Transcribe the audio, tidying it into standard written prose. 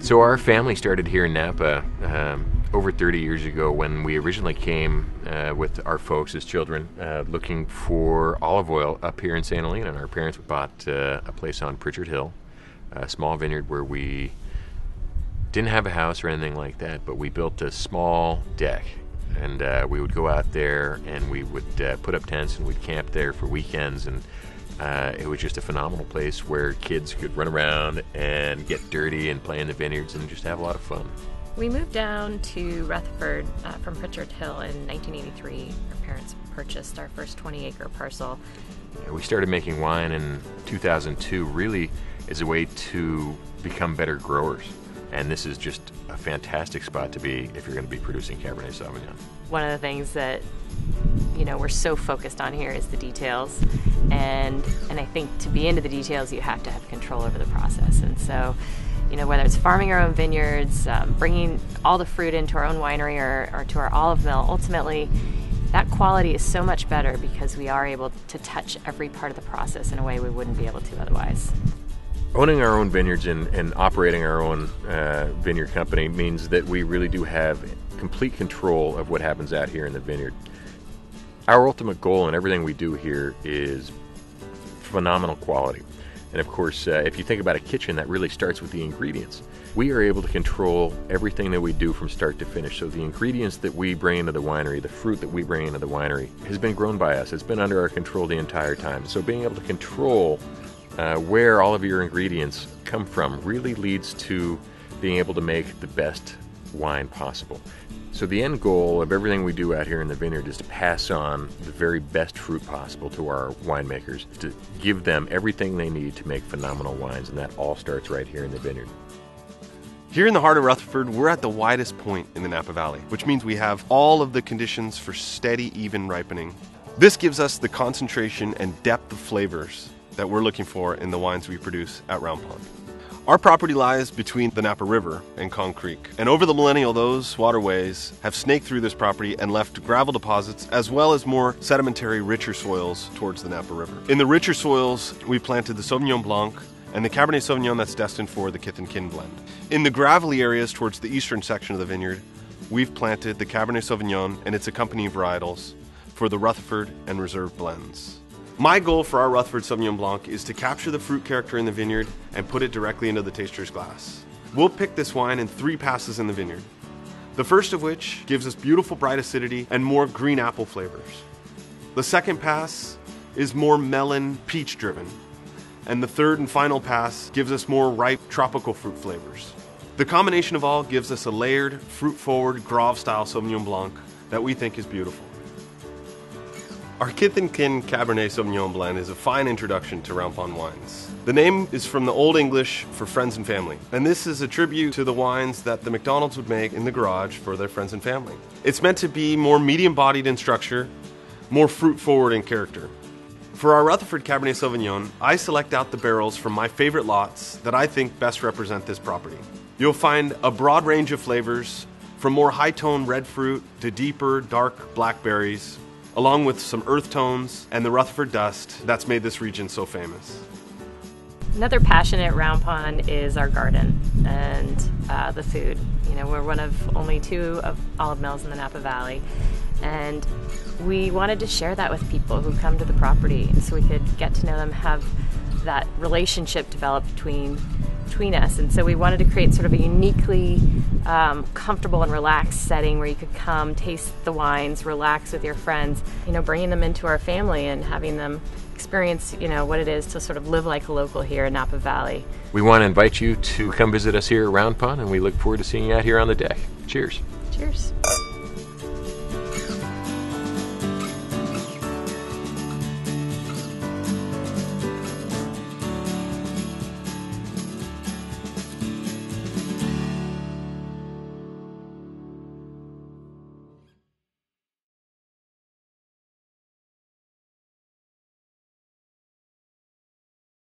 So our family started here in Napa over 30 years ago when we originally came with our folks as children looking for olive oil up here in St. Helena. And our parents bought a place on Pritchard Hill, a small vineyard where we didn't have a house or anything like that, but we built a small deck. And we would go out there and we would put up tents and we'd camp there for weekends. And it was just a phenomenal place where kids could run around and get dirty and play in the vineyards and just have a lot of fun. We moved down to Rutherford from Pritchard Hill in 1983. Our parents purchased our first 20-acre parcel. We started making wine in 2002 really as a way to become better growers. And this is just a fantastic spot to be if you're going to be producing Cabernet Sauvignon. One of the things that we're so focused on here is the details, and I think to be into the details you have to have control over the process. And so whether it's farming our own vineyards, bringing all the fruit into our own winery or to our olive mill, ultimately that quality is so much better because we are able to touch every part of the process in a way we wouldn't be able to otherwise. Owning our own vineyards and operating our own vineyard company means that we really do have complete control of what happens out here in the vineyard. Our ultimate goal in everything we do here is phenomenal quality. And of course, if you think about a kitchen, that really starts with the ingredients. We are able to control everything that we do from start to finish. So the ingredients that we bring into the winery, the fruit that we bring into the winery, has been grown by us. It's been under our control the entire time. So being able to control where all of your ingredients come from really leads to being able to make the best wine possible. So the end goal of everything we do out here in the vineyard is to pass on the very best fruit possible to our winemakers, to give them everything they need to make phenomenal wines, and that all starts right here in the vineyard. Here in the heart of Rutherford, we're at the widest point in the Napa Valley, which means we have all of the conditions for steady, even ripening. This gives us the concentration and depth of flavors that we're looking for in the wines we produce at Round Pond. Our property lies between the Napa River and Conn Creek, and over the millennial those waterways have snaked through this property and left gravel deposits as well as more sedimentary, richer soils towards the Napa River. In the richer soils, we planted the Sauvignon Blanc and the Cabernet Sauvignon that's destined for the Kith and Kin blend. In the gravelly areas towards the eastern section of the vineyard, we've planted the Cabernet Sauvignon and its accompanying varietals for the Rutherford and Reserve blends. My goal for our Rutherford Sauvignon Blanc is to capture the fruit character in the vineyard and put it directly into the taster's glass. We'll pick this wine in 3 passes in the vineyard, the first of which gives us beautiful bright acidity and more green apple flavors. The second pass is more melon peach driven, and the third and final pass gives us more ripe tropical fruit flavors. The combination of all gives us a layered, fruit-forward Grave style Sauvignon Blanc that we think is beautiful. Our Kith and Kin Cabernet Sauvignon blend is a fine introduction to Round Pond wines. The name is from the Old English for friends and family, and this is a tribute to the wines that the McDonald's would make in the garage for their friends and family. It's meant to be more medium-bodied in structure, more fruit-forward in character. For our Rutherford Cabernet Sauvignon, I select out the barrels from my favorite lots that I think best represent this property. You'll find a broad range of flavors, from more high-tone red fruit to deeper, dark blackberries, along with some earth tones and the Rutherford dust that's made this region so famous. Another passion at Round Pond is our garden and the food. We're one of only 2 of olive mills in the Napa Valley, and we wanted to share that with people who come to the property so we could get to know them, have that relationship develop between us. And so we wanted to create sort of a uniquely comfortable and relaxed setting where you could come, taste the wines, relax with your friends, bringing them into our family and having them experience, what it is to sort of live like a local here in Napa Valley. We want to invite you to come visit us here at Round Pond, and we look forward to seeing you out here on the deck. Cheers. Cheers.